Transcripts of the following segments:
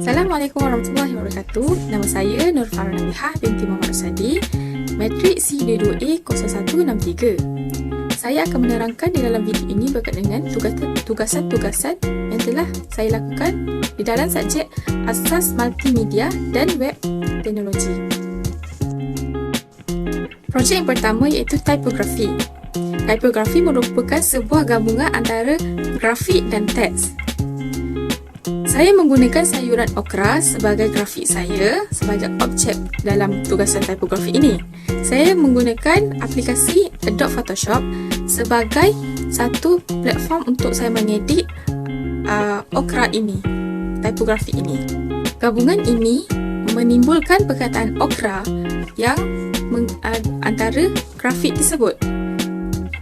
Assalamualaikum warahmatullahi wabarakatuh. Nama saya Nur Farah Nabihah binti Muhammad Sadi, Matrik C22A0163. Saya akan menerangkan di dalam video ini berkaitan dengan tugasan-tugasan yang telah saya lakukan di dalam subjek Asas Multimedia dan Web Teknologi. Projek yang pertama iaitu tipografi. Tipografi merupakan sebuah gabungan antara grafik dan teks. Saya menggunakan sayuran okra sebagai grafik saya sebagai objek dalam tugasan tipografi ini. Saya menggunakan aplikasi Adobe Photoshop sebagai satu platform untuk saya mengedit okra ini, tipografi ini. Gabungan ini menimbulkan perkataan okra yang antara grafik tersebut.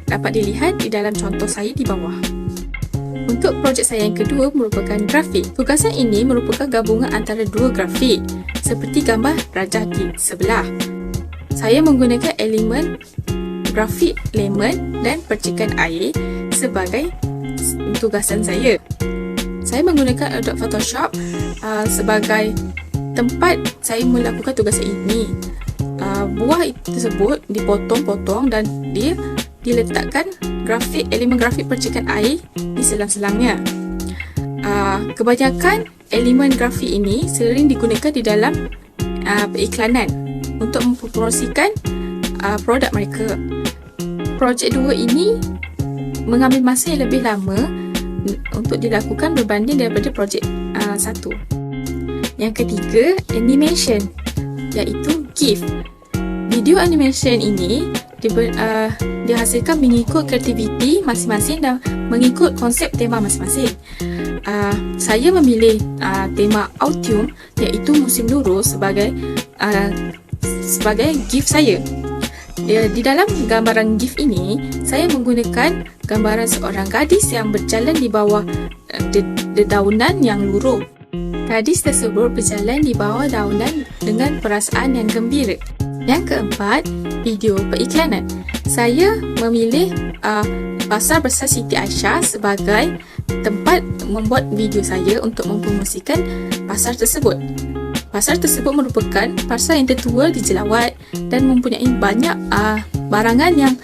Dapat dilihat di dalam contoh saya di bawah. Untuk projek saya yang kedua merupakan grafik. Tugasan ini merupakan gabungan antara dua grafik seperti gambar rajah di sebelah. Saya menggunakan elemen grafik lemon dan percikan air sebagai tugasan saya. Saya menggunakan Adobe Photoshop sebagai tempat saya melakukan tugasan ini. Buah tersebut dipotong-potong dan dia diletakkan elemen grafik percikan air di selang-selangnya. Kebanyakan elemen grafik ini sering digunakan di dalam periklanan untuk mempromosikan produk mereka. Projek 2 ini mengambil masa yang lebih lama untuk dilakukan berbanding daripada projek 1. Yang ketiga, animation, iaitu GIF. Video animation ini dihasilkan mengikut kreativiti masing-masing dan mengikut konsep tema masing-masing. Saya memilih tema autumn iaitu musim luruh sebagai GIF saya. Di dalam gambaran GIF ini, saya menggunakan gambaran seorang gadis yang berjalan di bawah dedaunan yang luruh. Gadis tersebut berjalan di bawah daunan dengan perasaan yang gembira. Yang keempat, video periklanan. Saya memilih Pasar Besar Siti Aisyah sebagai tempat membuat video saya untuk mempromosikan pasar tersebut. Pasar tersebut merupakan pasar yang tertua di Jelawat dan mempunyai banyak barangan yang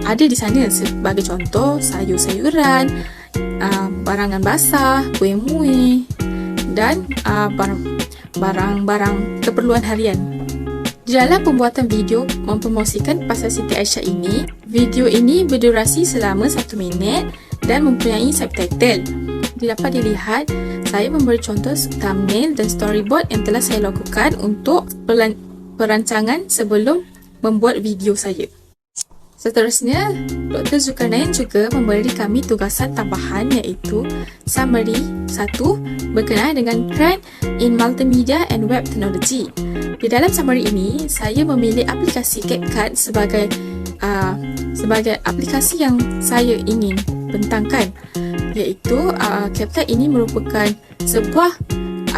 ada di sana, sebagai contoh sayur-sayuran, barangan basah, kuih-muih dan barang-barang keperluan harian. Di dalam pembuatan video mempromosikan Pasar Siti Aisyah ini, video ini berdurasi selama 1 minit dan mempunyai subtitle. Dapat dilihat, saya memberi contoh thumbnail dan storyboard yang telah saya lakukan untuk perancangan sebelum membuat video saya. Seterusnya, Dr. Zulkarnain juga memberi kami tugasan tambahan iaitu Summary 1 berkenaan dengan Trend in Multimedia and Web Technology. Di dalam summary ini, saya memilih aplikasi CapCut sebagai aplikasi yang saya ingin bentangkan, iaitu CapCut ini merupakan sebuah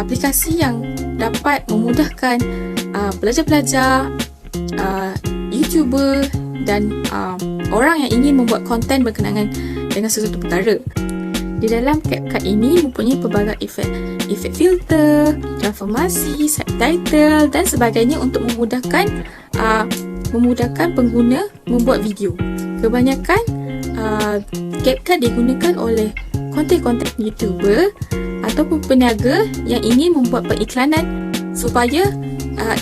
aplikasi yang dapat memudahkan pelajar-pelajar, YouTuber dan orang yang ingin membuat konten berkenaan dengan sesuatu perkara. Di dalam CapCut ini mempunyai pelbagai efek filter, transformasi, subtitle dan sebagainya untuk memudahkan pengguna membuat video. Kebanyakan CapCut digunakan oleh konten-konten YouTuber ataupun peniaga yang ingin membuat periklanan supaya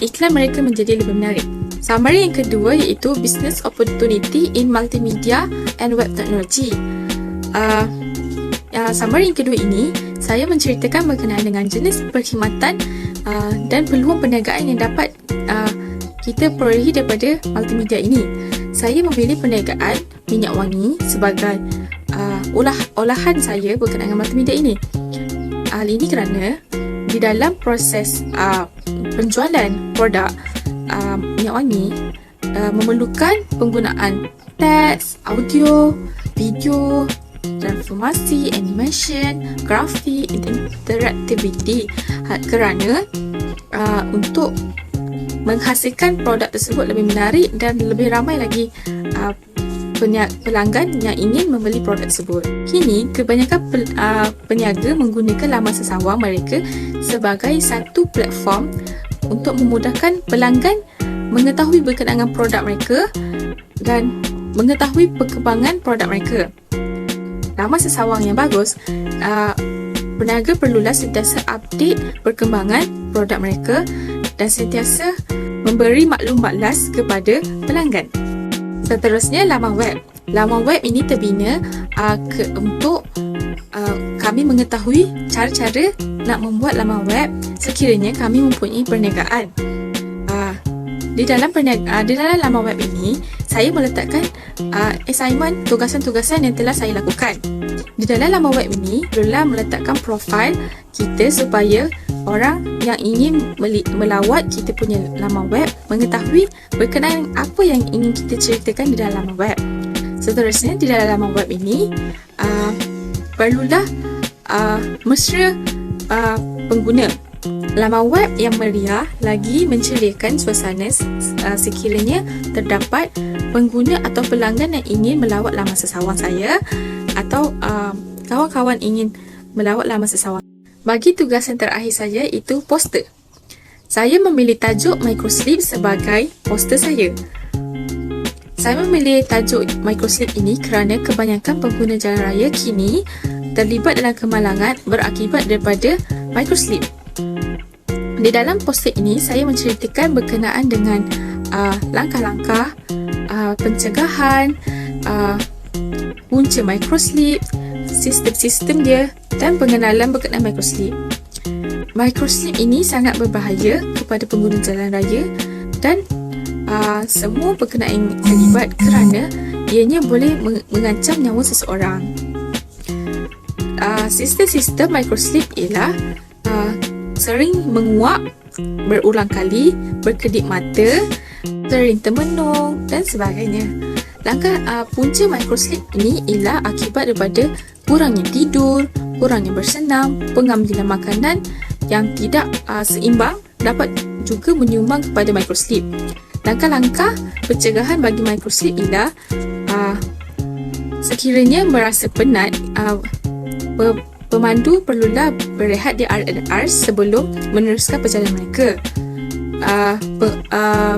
iklan mereka menjadi lebih menarik. Summary yang kedua iaitu Business Opportunity in Multimedia and Web Technology. Summary yang kedua ini, saya menceritakan berkenaan dengan jenis perkhidmatan dan peluang perniagaan yang dapat kita perolehi daripada multimedia ini. Saya memilih perniagaan minyak wangi sebagai olahan saya berkenaan dengan multimedia ini. Hal ini kerana di dalam proses penjualan produk minyak wangi memerlukan penggunaan teks, audio, video, transformasi, animation, grafik, interactivity kerana untuk menghasilkan produk tersebut lebih menarik dan lebih ramai lagi pelanggan yang ingin membeli produk tersebut. Kini, kebanyakan peniaga menggunakan laman sesawang mereka sebagai satu platform untuk memudahkan pelanggan mengetahui berkenaan dengan produk mereka dan mengetahui perkembangan produk mereka. Laman sesawang yang bagus, peniaga perlulah sentiasa update perkembangan produk mereka dan sentiasa memberi maklum balas kepada pelanggan. Seterusnya, laman web. Laman web ini terbina untuk kami mengetahui cara-cara nak membuat laman web sekiranya kami mempunyai perniagaan. Di dalam laman web ini, saya meletakkan assignment, tugasan-tugasan yang telah saya lakukan. Di dalam laman web ini, perlulah meletakkan profil kita supaya orang yang ingin melawat kita punya laman web mengetahui berkenaan apa yang ingin kita ceritakan di dalam laman web. Seterusnya, di dalam laman web ini perlulah mesra pengguna. Laman web yang meriah lagi menceriakan suasana sekiranya terdapat pengguna atau pelanggan yang ingin melawat laman sesawang saya atau kawan-kawan ingin melawat laman sesawang. Bagi tugasan terakhir saja, itu poster. Saya memilih tajuk microslip sebagai poster saya. Saya memilih tajuk microslip ini kerana kebanyakan pengguna jalan raya kini terlibat dalam kemalangan berakibat daripada microslip. Di dalam poster ini, saya menceritakan berkenaan dengan langkah-langkah pencegahan, punca microslip, sistem-sistem dia dan pengenalan berkenaan microslip. Microslip ini sangat berbahaya kepada pengguna jalan raya dan semua berkenaan terlibat kerana ianya boleh mengancam nyawa seseorang. Sistem-sistem microslip ialah sering menguap berulang kali, berkedip mata, sering termenung dan sebagainya. Langkah punca microslip ini ialah akibat daripada kurangnya tidur, kurangnya bersenam, pengambilan makanan yang tidak seimbang dapat juga menyumbang kepada microslip. Langkah-langkah pencegahan bagi microslip ialah sekiranya merasa penat, pemandu perlulah berehat di R&R sebelum meneruskan perjalanan mereka.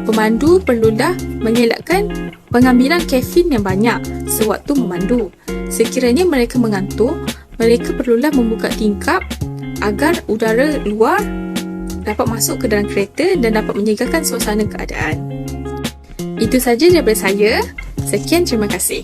Pemandu perlulah mengelakkan pengambilan kafein yang banyak sewaktu memandu. Sekiranya mereka mengantuk, mereka perlulah membuka tingkap agar udara luar dapat masuk ke dalam kereta dan dapat menyegarkan suasana keadaan. Itu saja daripada saya. Sekian, terima kasih.